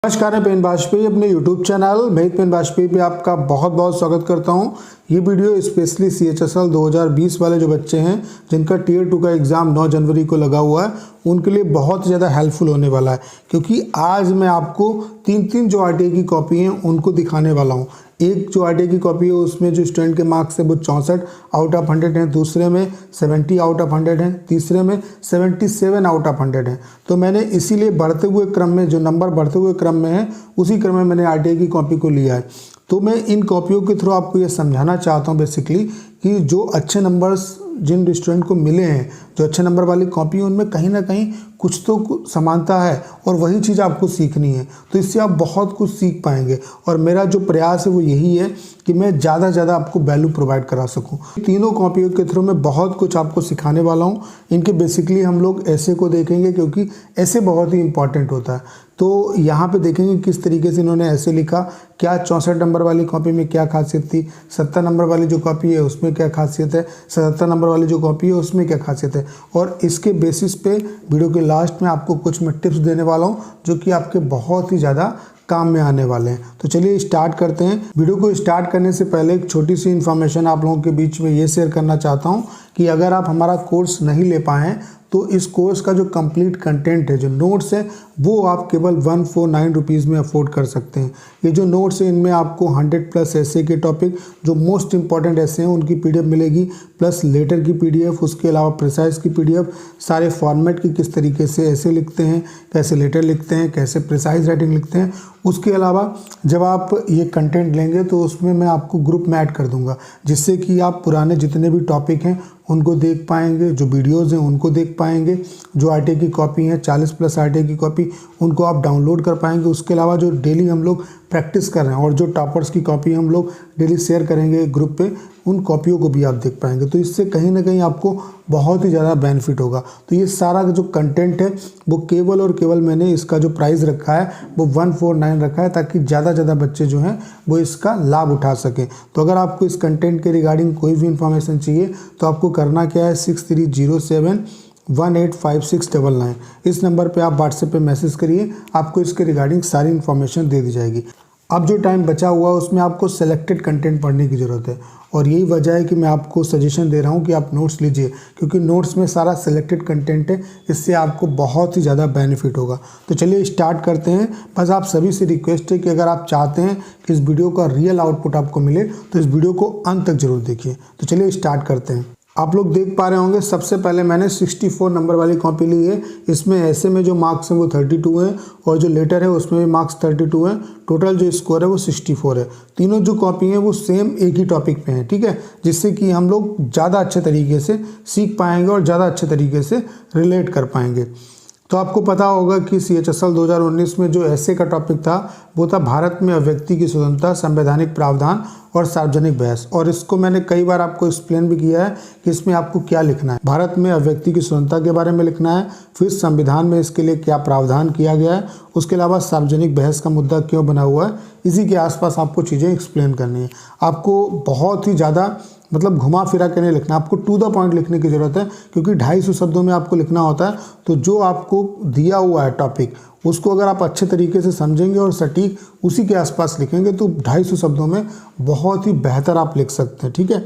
नमस्कार, मैं पेन वाजपेयी अपने YouTube चैनल मेहित पेन वाजपेयी पे आपका बहुत बहुत स्वागत करता हूं। ये वीडियो स्पेशली CHSL 2020 वाले जो बच्चे हैं जिनका टियर 2 का एग्ज़ाम 9 जनवरी को लगा हुआ है उनके लिए बहुत ज़्यादा हेल्पफुल होने वाला है, क्योंकि आज मैं आपको तीन जो RTI की कॉपी हैं उनको दिखाने वाला हूँ। एक जो RTI की कॉपी है उसमें जो स्टूडेंट के मार्क्स है वो 64 आउट ऑफ 100 हैं, दूसरे में 70 आउट ऑफ 100 हैं, तीसरे में 77 आउट ऑफ 100 हैं। तो मैंने इसीलिए बढ़ते हुए क्रम में जो नंबर बढ़ते हुए क्रम में है उसी क्रम में मैंने RTI की कॉपी को लिया है। तो मैं इन कॉपियों के थ्रू आपको ये समझाना चाहता हूँ बेसिकली कि जो अच्छे नंबर्स जिन स्टूडेंट को मिले हैं, जो अच्छे नंबर वाली कॉपी है उनमें कहीं ना कहीं कुछ तो समानता है और वही चीज़ आपको सीखनी है। तो इससे आप बहुत कुछ सीख पाएंगे और मेरा जो प्रयास है वो यही है कि मैं ज़्यादा से ज़्यादा आपको वैल्यू प्रोवाइड करा सकूं। तीनों कॉपियों के थ्रू मैं बहुत कुछ आपको सिखाने वाला हूं। इनके बेसिकली हम लोग ऐसे को देखेंगे क्योंकि ऐसे बहुत ही इंपॉर्टेंट होता है। तो यहाँ पे देखेंगे किस तरीके से इन्होंने ऐसे लिखा, क्या 64 नंबर वाली कॉपी में क्या खासियत थी, 70 नंबर वाली जो कॉपी है उसमें क्या खासियत है, 77 नंबर वाली जो कॉपी है उसमें क्या खासियत है। और इसके बेसिस पे वीडियो के लास्ट में आपको कुछ मैं टिप्स देने वाला हूँ जो कि आपके बहुत ही ज़्यादा काम में आने वाले हैं। तो चलिए स्टार्ट करते हैं। वीडियो को स्टार्ट करने से पहले एक छोटी सी इन्फॉर्मेशन आप लोगों के बीच में ये शेयर करना चाहता हूँ कि अगर आप हमारा कोर्स नहीं ले पाए हैं तो इस कोर्स का जो कंप्लीट कंटेंट है, जो नोट्स है, वो आप केवल 149 रुपीज़ में अफोर्ड कर सकते हैं। ये जो नोट्स है इनमें आपको 100+ ऐसे के टॉपिक जो मोस्ट इंपॉर्टेंट ऐसे हैं उनकी PDF मिलेगी, प्लस लेटर की PDF, उसके अलावा प्रिसाइज की PDF, सारे फॉर्मेट की किस तरीके से ऐसे लिखते हैं, कैसे लेटर लिखते हैं, कैसे प्रिसाइज राइटिंग लिखते हैं। उसके अलावा जब आप ये कंटेंट लेंगे तो उसमें मैं आपको ग्रुप में ऐड कर दूंगा, जिससे कि आप पुराने जितने भी टॉपिक हैं उनको देख पाएंगे, जो वीडियोज़ हैं उनको देख पाएंगे, जो RTI की कॉपी हैं 40+ RTI की कॉपी उनको आप डाउनलोड कर पाएंगे। उसके अलावा जो डेली हम लोग प्रैक्टिस कर रहे हैं और जो टॉपर्स की कॉपी हम लोग डेली शेयर करेंगे ग्रुप पे, उन कॉपियों को भी आप देख पाएंगे। तो इससे कहीं ना कहीं आपको बहुत ही ज़्यादा बेनिफिट होगा। तो ये सारा जो कंटेंट है वो केवल और केवल मैंने इसका जो प्राइस रखा है वो 149 रखा है, ताकि ज़्यादा ज़्यादा बच्चे जो हैं वो इसका लाभ उठा सकें। तो अगर आपको इस कंटेंट के रिगार्डिंग कोई भी इंफॉर्मेशन चाहिए तो आपको करना क्या है, 6307185699 इस नंबर पे आप व्हाट्सएप पे मैसेज करिए, आपको इसके रिगार्डिंग सारी इन्फॉर्मेशन दे दी जाएगी। अब जो टाइम बचा हुआ है उसमें आपको सेलेक्टेड कंटेंट पढ़ने की ज़रूरत है और यही वजह है कि मैं आपको सजेशन दे रहा हूं कि आप नोट्स लीजिए, क्योंकि नोट्स में सारा सेलेक्टेड कंटेंट है, इससे आपको बहुत ही ज़्यादा बेनिफिट होगा। तो चलिए स्टार्ट करते हैं। बस आप सभी से रिक्वेस्ट है कि अगर आप चाहते हैं कि इस वीडियो का रियल आउटपुट आपको मिले तो इस वीडियो को अंत तक जरूर देखिए। तो चलिए स्टार्ट करते हैं। आप लोग देख पा रहे होंगे सबसे पहले मैंने 64 नंबर वाली कॉपी ली है। इसमें ऐसे में जो मार्क्स हैं वो 32 हैं और जो लेटर है उसमें भी मार्क्स 32 हैं। टोटल जो स्कोर है वो 64 है। तीनों जो कॉपी हैं वो सेम एक ही टॉपिक पे हैं, ठीक है, जिससे कि हम लोग ज़्यादा अच्छे तरीके से सीख पाएंगे और ज़्यादा अच्छे तरीके से रिलेट कर पाएंगे। तो आपको पता होगा कि CHSL 2019 में जो ऐसे का टॉपिक था वो था भारत में अभिव्यक्ति की स्वतंत्रता, संवैधानिक प्रावधान और सार्वजनिक बहस। और इसको मैंने कई बार आपको एक्सप्लेन भी किया है कि इसमें आपको क्या लिखना है। भारत में अभिव्यक्ति की स्वतंत्रता के बारे में लिखना है, फिर संविधान में इसके लिए क्या प्रावधान किया गया है, उसके अलावा सार्वजनिक बहस का मुद्दा क्यों बना हुआ है, इसी के आसपास आपको चीज़ें एक्सप्लेन करनी है। आपको बहुत ही ज़्यादा मतलब घुमा फिरा के नहीं लिखना, आपको टू द पॉइंट लिखने की ज़रूरत है, क्योंकि 250 शब्दों में आपको लिखना होता है। तो जो आपको दिया हुआ है टॉपिक उसको अगर आप अच्छे तरीके से समझेंगे और सटीक उसी के आसपास लिखेंगे तो 250 शब्दों में बहुत ही बेहतर आप लिख सकते हैं, ठीक है।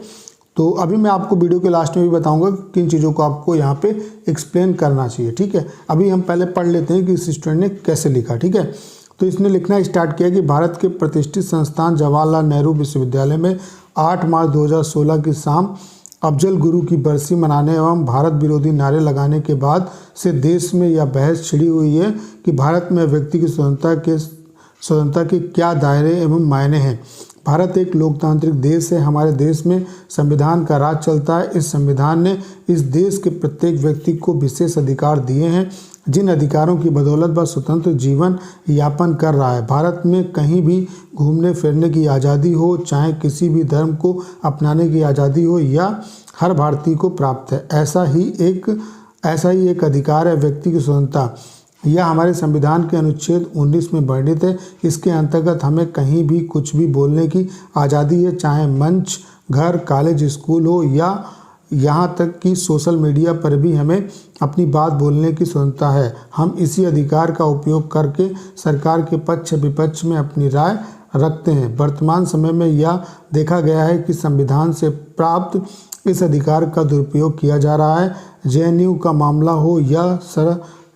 तो अभी मैं आपको वीडियो के लास्ट में भी बताऊंगा किन चीज़ों को आपको यहाँ पे एक्सप्लेन करना चाहिए, ठीक है। अभी हम पहले पढ़ लेते हैं कि इस स्टूडेंट ने कैसे लिखा, ठीक है। तो इसने लिखना स्टार्ट किया कि भारत के प्रतिष्ठित संस्थान जवाहरलाल नेहरू विश्वविद्यालय में 8 मार्च 2016 की शाम अफजल गुरु की बरसी मनाने एवं भारत विरोधी नारे लगाने के बाद से देश में यह बहस छिड़ी हुई है कि भारत में व्यक्ति की स्वतंत्रता के क्या दायरे एवं मायने हैं। भारत एक लोकतांत्रिक देश है। हमारे देश में संविधान का राज चलता है। इस संविधान ने इस देश के प्रत्येक व्यक्ति को विशेष अधिकार दिए हैं, जिन अधिकारों की बदौलत वह स्वतंत्र जीवन यापन कर रहा है। भारत में कहीं भी घूमने फिरने की आज़ादी हो, चाहे किसी भी धर्म को अपनाने की आज़ादी हो, या हर भारतीय को प्राप्त है। ऐसा ही एक अधिकार है व्यक्ति की स्वतंत्रता। यह हमारे संविधान के अनुच्छेद 19 में वर्णित है। इसके अंतर्गत हमें कहीं भी कुछ भी बोलने की आज़ादी है, चाहे मंच, घर, कॉलेज, स्कूल हो यहाँ तक कि सोशल मीडिया पर भी हमें अपनी बात बोलने की स्वतंत्रता है। हम इसी अधिकार का उपयोग करके सरकार के पक्ष विपक्ष में अपनी राय रखते हैं। वर्तमान समय में यह देखा गया है कि संविधान से प्राप्त इस अधिकार का दुरुपयोग किया जा रहा है। जेएनयू का मामला हो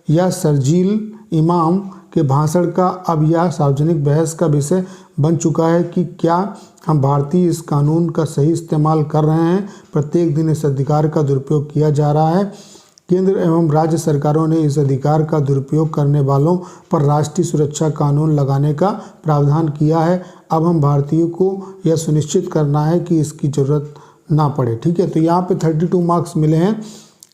या शर्जील इमाम के भाषण का, अब यह सार्वजनिक बहस का विषय बन चुका है कि क्या हम भारतीय इस कानून का सही इस्तेमाल कर रहे हैं। प्रत्येक दिन इस अधिकार का दुरुपयोग किया जा रहा है। केंद्र एवं राज्य सरकारों ने इस अधिकार का दुरुपयोग करने वालों पर राष्ट्रीय सुरक्षा कानून लगाने का प्रावधान किया है। अब हम भारतीयों को यह सुनिश्चित करना है कि इसकी ज़रूरत ना पड़े। ठीक है, तो यहाँ पे 32 मार्क्स मिले हैं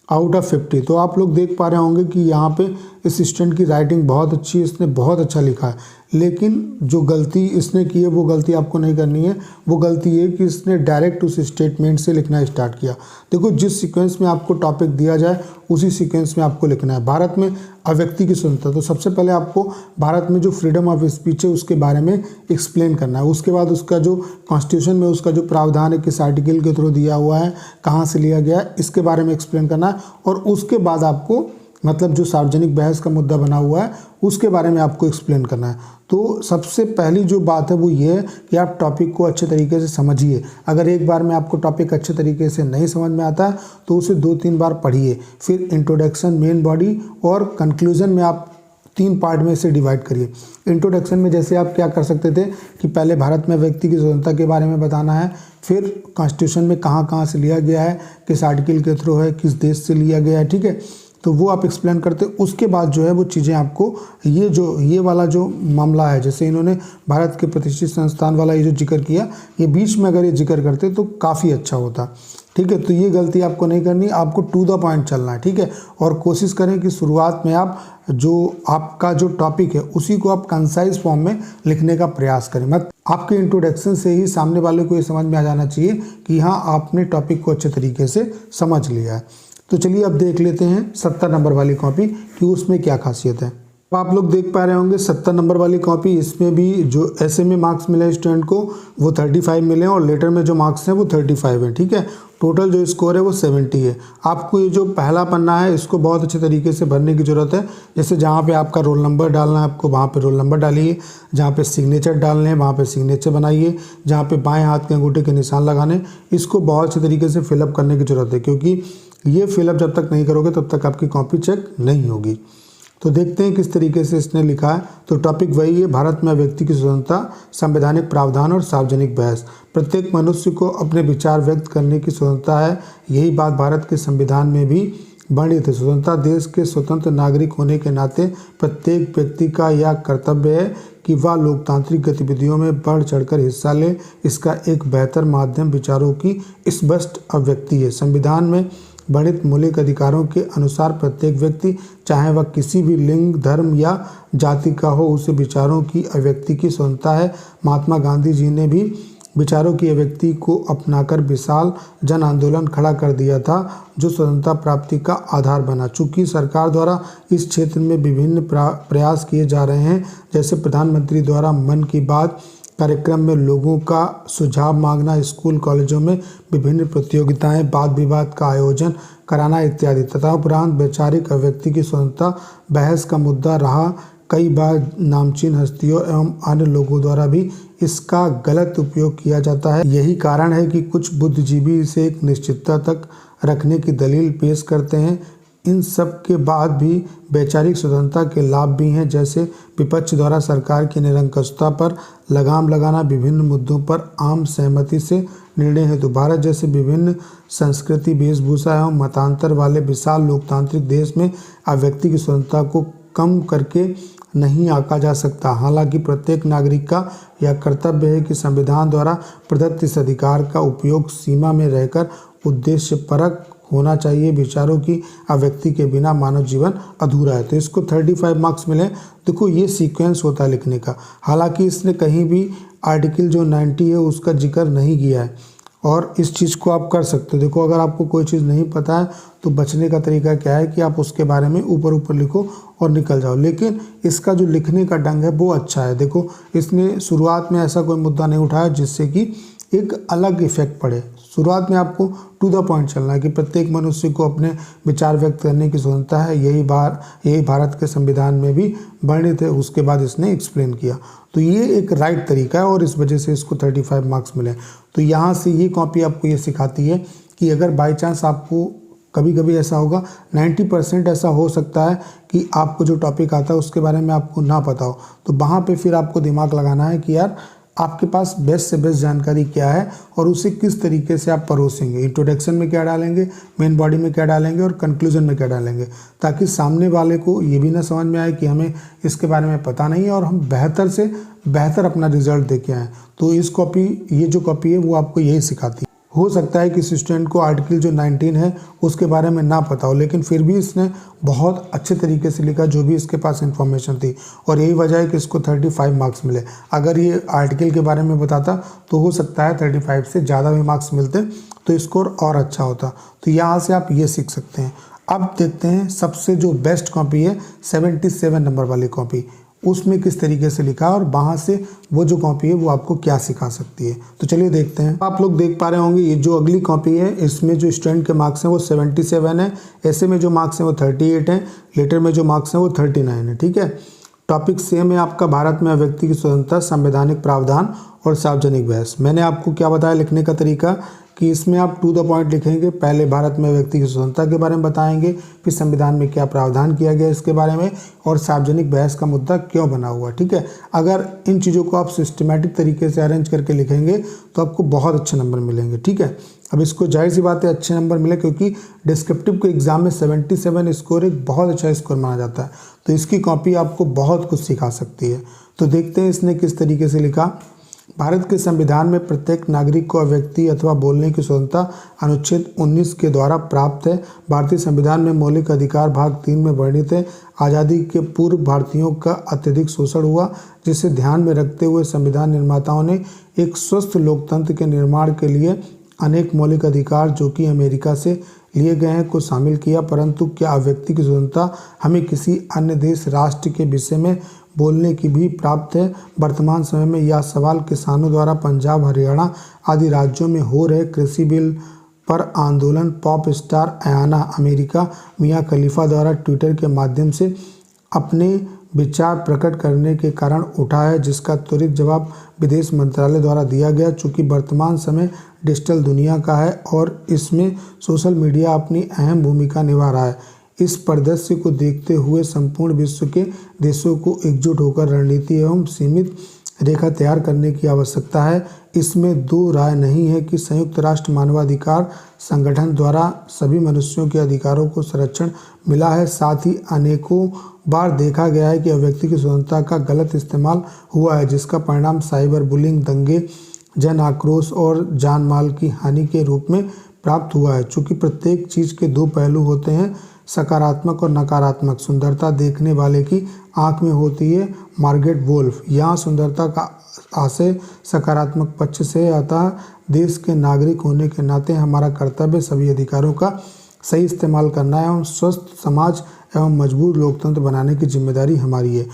आउट ऑफ 50। तो आप लोग देख पा रहे होंगे कि यहाँ पे इस स्टूडेंट की राइटिंग बहुत अच्छी है, इसने बहुत अच्छा लिखा है, लेकिन जो गलती इसने की है वो गलती आपको नहीं करनी है। वो गलती ये कि इसने डायरेक्ट उस स्टेटमेंट से लिखना स्टार्ट किया। देखो, जिस सीक्वेंस में आपको टॉपिक दिया जाए उसी सीक्वेंस में आपको लिखना है। भारत में अभिव्यक्ति की स्वतंत्रता, तो सबसे पहले आपको भारत में जो फ्रीडम ऑफ स्पीच है उसके बारे में एक्सप्लेन करना है। उसके बाद उसका जो कॉन्स्टिट्यूशन में उसका जो प्रावधान है, किस आर्टिकल के थ्रू दिया हुआ है, कहाँ से लिया गया है, इसके बारे में एक्सप्लेन करना है। और उसके बाद आपको मतलब जो सार्वजनिक बहस का मुद्दा बना हुआ है उसके बारे में आपको एक्सप्लेन करना है। तो सबसे पहली जो बात है वो ये है कि आप टॉपिक को अच्छे तरीके से समझिए। अगर एक बार में आपको टॉपिक अच्छे तरीके से नहीं समझ में आता है तो उसे 2-3 बार पढ़िए। फिर इंट्रोडक्शन, मेन बॉडी और कंक्लूजन में आप 3 पार्ट में इसे डिवाइड करिए। इंट्रोडक्शन में जैसे आप क्या कर सकते थे कि पहले भारत में व्यक्ति की स्वतंत्रता के बारे में बताना है, फिर कॉन्स्टिट्यूशन में कहाँ कहाँ से लिया गया है, किस आर्टिकल के थ्रू है, किस देश से लिया गया है। ठीक है, तो वो आप एक्सप्लेन करते। उसके बाद जो है वो चीज़ें आपको ये वाला जो मामला है, जैसे इन्होंने भारत के प्रतिष्ठित संस्थान वाला ये जो जिक्र किया, ये बीच में अगर ये जिक्र करते तो काफ़ी अच्छा होता। ठीक है, तो ये गलती आपको नहीं करनी, आपको टू द पॉइंट चलना है। ठीक है, और कोशिश करें कि शुरुआत में आप जो आपका जो टॉपिक है उसी को आप कंसाइज फॉर्म में लिखने का प्रयास करें। मत आपके इंट्रोडक्शन से ही सामने वाले को ये समझ में आ जाना चाहिए कि हाँ, आपने टॉपिक को अच्छे तरीके से समझ लिया है। तो चलिए अब देख लेते हैं 70 नंबर वाली कॉपी कि उसमें क्या खासियत है। अब आप लोग देख पा रहे होंगे 70 नंबर वाली कॉपी, इसमें भी जो ऐसे में मार्क्स मिले स्टूडेंट को वो 35 मिले और लेटर में जो मार्क्स हैं वो 35 हैं। ठीक है, टोटल जो स्कोर है वो 70 है। आपको ये जो पहला पन्ना है इसको बहुत अच्छे तरीके से भरने की ज़रूरत है। जैसे जहाँ पे आपका रोल नंबर डालना है आपको वहाँ पे रोल नंबर डालिए, जहाँ पे सिग्नेचर डालने हैं वहाँ पे सिग्नेचर बनाइए, जहाँ पे बाएं हाथ के अंगूठे के निशान लगाने, इसको बहुत अच्छे तरीके से फिलअप करने की ज़रूरत है, क्योंकि ये फिलअप जब तक नहीं करोगे तब तक आपकी कॉपी चेक नहीं होगी। तो देखते हैं किस तरीके से इसने लिखा है। तो टॉपिक वही है, भारत में व्यक्ति की स्वतंत्रता, संवैधानिक प्रावधान और सार्वजनिक बहस। प्रत्येक मनुष्य को अपने विचार व्यक्त करने की स्वतंत्रता है। यही बात भारत के संविधान में भी वर्णित है। स्वतंत्रता देश के स्वतंत्र नागरिक होने के नाते प्रत्येक व्यक्ति का यह कर्तव्य है कि वह लोकतांत्रिक गतिविधियों में बढ़ चढ़कर हिस्सा ले। इसका एक बेहतर माध्यम विचारों की स्पष्ट अभिव्यक्ति है। संविधान में वर्णित मौलिक अधिकारों के अनुसार प्रत्येक व्यक्ति, चाहे वह किसी भी लिंग, धर्म या जाति का हो, उसे विचारों की अभिव्यक्ति की स्वतंत्रता है। महात्मा गांधी जी ने भी विचारों की अभिव्यक्ति को अपनाकर विशाल जन आंदोलन खड़ा कर दिया था, जो स्वतंत्रता प्राप्ति का आधार बना। चूँकि सरकार द्वारा इस क्षेत्र में विभिन्न प्रयास किए जा रहे हैं, जैसे प्रधानमंत्री द्वारा मन की बात कार्यक्रम में लोगों का सुझाव मांगना, स्कूल कॉलेजों में विभिन्न प्रतियोगिताएं, वाद विवाद का आयोजन कराना इत्यादि, तथा उपरांत वैचारिक अभिव्यक्ति की स्वतंत्रता बहस का मुद्दा रहा। कई बार नामचीन हस्तियों एवं अन्य लोगों द्वारा भी इसका गलत उपयोग किया जाता है। यही कारण है कि कुछ बुद्धिजीवी इसे एक निश्चितता तक रखने की दलील पेश करते हैं। इन सब के बाद भी वैचारिक स्वतंत्रता के लाभ भी हैं, जैसे विपक्ष द्वारा सरकार की निरंकुशता पर लगाम लगाना, विभिन्न मुद्दों पर आम सहमति से निर्णय हेतु भारत जैसे विभिन्न संस्कृति, वेशभूषा एवं मतांतर वाले विशाल लोकतांत्रिक देश में अभिव्यक्ति की स्वतंत्रता को कम करके नहीं आंका जा सकता। हालांकि प्रत्येक नागरिक का यह कर्तव्य है कि संविधान द्वारा प्रदत्त इस अधिकार का उपयोग सीमा में रहकर उद्देश्यपरक होना चाहिए। विचारों की अभिव्यक्ति के बिना मानव जीवन अधूरा है। तो इसको 35 मार्क्स मिले। देखो, ये सीक्वेंस होता है लिखने का। हालांकि इसने कहीं भी आर्टिकल जो 90 है उसका जिक्र नहीं किया है, और इस चीज़ को आप कर सकते हो। देखो, अगर आपको कोई चीज़ नहीं पता है तो बचने का तरीका क्या है कि आप उसके बारे में ऊपर ऊपर लिखो और निकल जाओ, लेकिन इसका जो लिखने का ढंग है वो अच्छा है। देखो, इसने शुरुआत में ऐसा कोई मुद्दा नहीं उठाया जिससे कि एक अलग इफेक्ट पड़े। शुरुआत में आपको टू द पॉइंट चलना है कि प्रत्येक मनुष्य को अपने विचार व्यक्त करने की स्वतंत्रता है, यही भारत के संविधान में भी वर्णित है। उसके बाद इसने एक्सप्लेन किया। तो ये एक राइट तरीका है और इस वजह से इसको 35 मार्क्स मिले। तो यहाँ से ये कॉपी आपको ये सिखाती है कि अगर बाई चांस आपको कभी कभी ऐसा होगा, 90% ऐसा हो सकता है कि आपको जो टॉपिक आता है उसके बारे में आपको ना पता हो, तो वहाँ पे फिर आपको दिमाग लगाना है कि यार आपके पास बेस्ट से बेस्ट जानकारी क्या है और उसे किस तरीके से आप परोसेंगे। इंट्रोडक्शन में क्या डालेंगे, मेन बॉडी में क्या डालेंगे और कंक्लूजन में क्या डालेंगे, ताकि सामने वाले को ये भी ना समझ में आए कि हमें इसके बारे में पता नहीं है और हम बेहतर से बेहतर अपना रिजल्ट दे के आएँ। तो ये जो कॉपी है वो आपको यही सिखाती है। हो सकता है कि स्टूडेंट को आर्टिकल जो 19 है उसके बारे में ना पता हो, लेकिन फिर भी इसने बहुत अच्छे तरीके से लिखा जो भी इसके पास इंफॉर्मेशन थी, और यही वजह है कि इसको 35 मार्क्स मिले। अगर ये आर्टिकल के बारे में बताता तो हो सकता है 35 से ज़्यादा भी मार्क्स मिलते तो स्कोर और अच्छा होता। तो यहाँ से आप ये सीख सकते हैं। अब देखते हैं सबसे जो बेस्ट कॉपी है 77 नंबर वाली कॉपी, उसमें किस तरीके से लिखा है और वहाँ से वो जो कॉपी है वो आपको क्या सिखा सकती है। तो चलिए देखते हैं। आप लोग देख पा रहे होंगे ये जो अगली कॉपी है इसमें जो स्टूडेंट के मार्क्स हैं वो 77 है, ऐसे में जो मार्क्स हैं वो 38 हैं, लेटर में जो मार्क्स हैं वो 39 है। ठीक है, टॉपिक सेम है आपका, भारत में व्यक्ति की स्वतंत्रता, संवैधानिक प्रावधान और सार्वजनिक बहस। मैंने आपको क्या बताया लिखने का तरीका कि इसमें आप टू द पॉइंट लिखेंगे। पहले भारत में व्यक्ति की स्वतंत्रता के बारे में बताएंगे, फिर संविधान में क्या प्रावधान किया गया इसके बारे में, और सार्वजनिक बहस का मुद्दा क्यों बना हुआ। ठीक है, अगर इन चीज़ों को आप सिस्टमेटिक तरीके से अरेंज करके लिखेंगे तो आपको बहुत अच्छे नंबर मिलेंगे। ठीक है, अब इसको जाहिर सी बात है अच्छे नंबर मिले, क्योंकि डिस्क्रिप्टिव के एग्जाम में 77 स्कोर एक बहुत अच्छा स्कोर माना जाता है। तो इसकी कॉपी आपको बहुत कुछ सिखा सकती है। तो देखते हैं इसने किस तरीके से लिखा। भारत के संविधान में प्रत्येक नागरिक को अभिव्यक्ति अथवा बोलने की स्वतंत्रता अनुच्छेद 19 के द्वारा प्राप्त है। भारतीय संविधान में मौलिक अधिकार भाग 3 में वर्णित है। आज़ादी के पूर्व भारतीयों का अत्यधिक शोषण हुआ, जिसे ध्यान में रखते हुए संविधान निर्माताओं ने एक स्वस्थ लोकतंत्र के निर्माण के लिए अनेक मौलिक अधिकार जो कि अमेरिका से लिए गए हैं को शामिल किया। परंतु क्या अभिव्यक्ति की स्वतंत्रता हमें किसी अन्य देश राष्ट्र के विषय में बोलने की भी प्राप्त है? वर्तमान समय में यह सवाल किसानों द्वारा पंजाब, हरियाणा आदि राज्यों में हो रहे कृषि बिल पर आंदोलन, पॉप स्टार अयाना अमेरिका मियां खलीफा द्वारा ट्विटर के माध्यम से अपने विचार प्रकट करने के कारण उठा है, जिसका त्वरित जवाब विदेश मंत्रालय द्वारा दिया गया। चूँकि वर्तमान समय डिजिटल दुनिया का है और इसमें सोशल मीडिया अपनी अहम भूमिका निभा रहा है, इस परिदृश्य को देखते हुए संपूर्ण विश्व के देशों को एकजुट होकर रणनीति एवं सीमित रेखा तैयार करने की आवश्यकता है। इसमें दो राय नहीं है कि संयुक्त राष्ट्र मानवाधिकार संगठन द्वारा सभी मनुष्यों के अधिकारों को संरक्षण मिला है। साथ ही अनेकों बार देखा गया है कि अभिव्यक्ति की स्वतंत्रता का गलत इस्तेमाल हुआ है, जिसका परिणाम साइबर बुलिंग, दंगे, जन आक्रोश और जान माल की हानि के रूप में प्राप्त हुआ है। चूँकि प्रत्येक चीज़ के दो पहलू होते हैं, सकारात्मक और नकारात्मक। सुंदरता देखने वाले की आंख में होती है। Margaret Wolf. यहाँ सुंदरता का आशय सकारात्मक पक्ष से आता है। देश के नागरिक होने के नाते हमारा कर्तव्य सभी अधिकारों का सही इस्तेमाल करना है एवं स्वस्थ समाज एवं मजबूत लोकतंत्र बनाने की जिम्मेदारी हमारी है।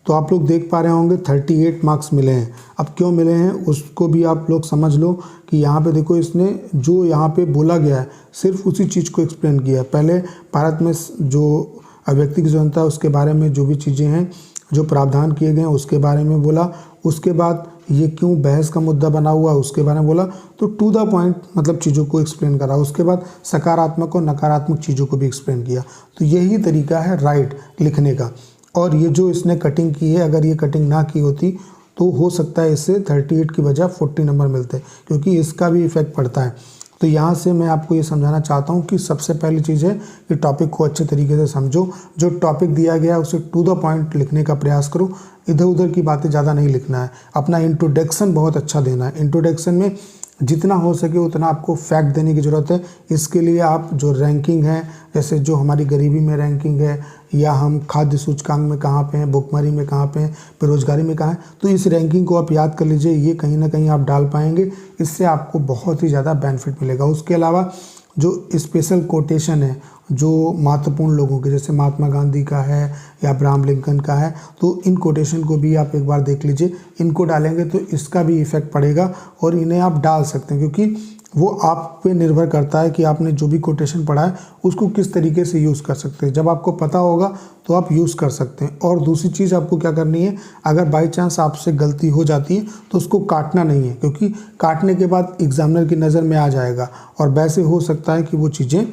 तो आप लोग देख पा रहे होंगे 38 मार्क्स मिले हैं। अब क्यों मिले हैं उसको भी आप लोग समझ लो कि यहाँ पे देखो इसने जो यहाँ पे बोला गया है सिर्फ उसी चीज़ को एक्सप्लेन किया। पहले भारत में जो अभिव्यक्ति की स्वतंत्रता उसके बारे में जो भी चीज़ें हैं, जो प्रावधान किए गए हैं उसके बारे में बोला। उसके बाद ये क्यों बहस का मुद्दा बना हुआ उसके बारे में बोला। तो टू द पॉइंट मतलब चीज़ों को एक्सप्लेन करा। उसके बाद सकारात्मक और नकारात्मक चीज़ों को भी एक्सप्लेन किया। तो यही तरीका है राइट लिखने का। और ये जो इसने कटिंग की है, अगर ये कटिंग ना की होती तो हो सकता है इससे 38 की बजाय 40 नंबर मिलते, क्योंकि इसका भी इफेक्ट पड़ता है। तो यहाँ से मैं आपको ये समझाना चाहता हूँ कि सबसे पहली चीज़ है कि टॉपिक को अच्छे तरीके से समझो। जो टॉपिक दिया गया है उसे टू द पॉइंट लिखने का प्रयास करो। इधर उधर की बातें ज़्यादा नहीं लिखना है। अपना इंट्रोडक्शन बहुत अच्छा देना है। इंट्रोडक्शन में जितना हो सके उतना आपको फैक्ट देने की ज़रूरत है। इसके लिए आप जो रैंकिंग है, जैसे जो हमारी गरीबी में रैंकिंग है, या हम खाद्य सूचकांक में कहाँ पे हैं, भुखमरी में कहाँ पे हैं, बेरोजगारी में कहाँ है, तो इस रैंकिंग को आप याद कर लीजिए। ये कहीं ना कहीं आप डाल पाएंगे, इससे आपको बहुत ही ज़्यादा बेनिफिट मिलेगा। उसके अलावा जो स्पेशल कोटेशन है, जो महत्वपूर्ण लोगों के, जैसे महात्मा गांधी का है या अब्राहम लिंकन का है, तो इन कोटेशन को भी आप एक बार देख लीजिए। इनको डालेंगे तो इसका भी इफेक्ट पड़ेगा और इन्हें आप डाल सकते हैं, क्योंकि वो आप पे निर्भर करता है कि आपने जो भी कोटेशन पढ़ा है उसको किस तरीके से यूज़ कर सकते हैं। जब आपको पता होगा तो आप यूज़ कर सकते हैं। और दूसरी चीज़ आपको क्या करनी है, अगर बाई चांस आपसे गलती हो जाती है तो उसको काटना नहीं है, क्योंकि काटने के बाद एग्जामिनर की नज़र में आ जाएगा और वैसे हो सकता है कि वो चीज़ें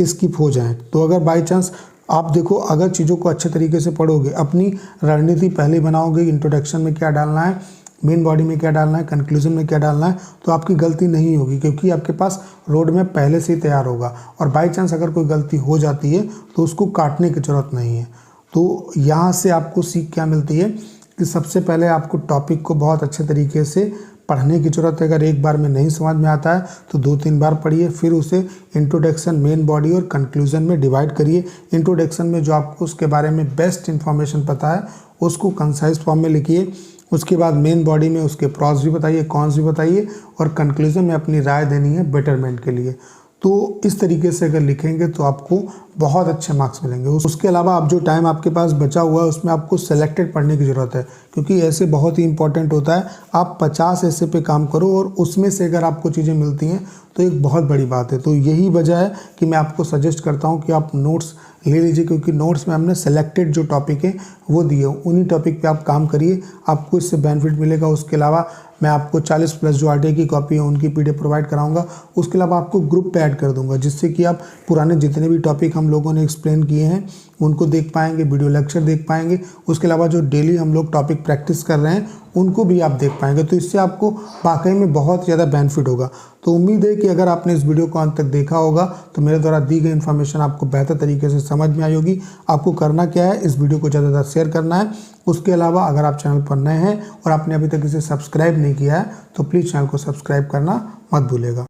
स्किप हो जाएं। तो अगर बाई चांस आप देखो, अगर चीज़ों को अच्छे तरीके से पढ़ोगे, अपनी रणनीति पहले बनाओगे, इंट्रोडक्शन में क्या डालना है, मेन बॉडी में क्या डालना है, कंक्लूजन में क्या डालना है, तो आपकी गलती नहीं होगी, क्योंकि आपके पास रोड मैप पहले से ही तैयार होगा। और बाई चांस अगर कोई गलती हो जाती है तो उसको काटने की ज़रूरत नहीं है। तो यहाँ से आपको सीख क्या मिलती है कि सबसे पहले आपको टॉपिक को बहुत अच्छे तरीके से पढ़ने की ज़रूरत है। अगर एक बार में नहीं समझ में आता है तो 2-3 बार पढ़िए, फिर उसे इंट्रोडक्शन, मेन बॉडी और कंक्लूजन में डिवाइड करिए। इंट्रोडक्शन में जो आपको उसके बारे में बेस्ट इन्फॉर्मेशन पता है उसको कंसाइज फॉर्म में लिखिए। उसके बाद मेन बॉडी में उसके प्रॉस भी बताइए, कॉन्स भी बताइए, और कंक्लूजन में अपनी राय देनी है बेटरमेंट के लिए। तो इस तरीके से अगर लिखेंगे तो आपको बहुत अच्छे मार्क्स मिलेंगे। उसके अलावा आप जो टाइम आपके पास बचा हुआ है उसमें आपको सेलेक्टेड पढ़ने की ज़रूरत है, क्योंकि ऐसे बहुत ही इंपॉर्टेंट होता है। आप 50 ऐसे पे काम करो और उसमें से अगर आपको चीज़ें मिलती हैं तो एक बहुत बड़ी बात है। तो यही वजह है कि मैं आपको सजेस्ट करता हूँ कि आप नोट्स ले लीजिए, क्योंकि नोट्स में हमने सेलेक्टेड जो टॉपिक है वो दिए, उन्हीं टॉपिक पे आप काम करिए, आपको इससे बेनिफिट मिलेगा। उसके अलावा मैं आपको 40+ जो आरटीआई की कॉपी है उनकी पीडीएफ प्रोवाइड कराऊंगा। उसके अलावा आपको ग्रुप पे ऐड कर दूंगा, जिससे कि आप पुराने जितने भी टॉपिक हम लोगों ने एक्सप्लेन किए हैं उनको देख पाएंगे, वीडियो लेक्चर देख पाएंगे। उसके अलावा जो डेली हम लोग टॉपिक प्रैक्टिस कर रहे हैं उनको भी आप देख पाएंगे। तो इससे आपको वाकई में बहुत ज़्यादा बेनिफिट होगा। तो उम्मीद है कि अगर आपने इस वीडियो को अंत तक देखा होगा तो मेरे द्वारा दी गई इन्फॉर्मेशन आपको बेहतर तरीके से समझ में आई होगी। आपको करना क्या है, इस वीडियो को ज़्यादा से ज़्यादा शेयर करना है। उसके अलावा अगर आप चैनल पर नए हैं और आपने अभी तक इसे सब्सक्राइब नहीं किया है तो प्लीज़ चैनल को सब्सक्राइब करना मत भूलिएगा।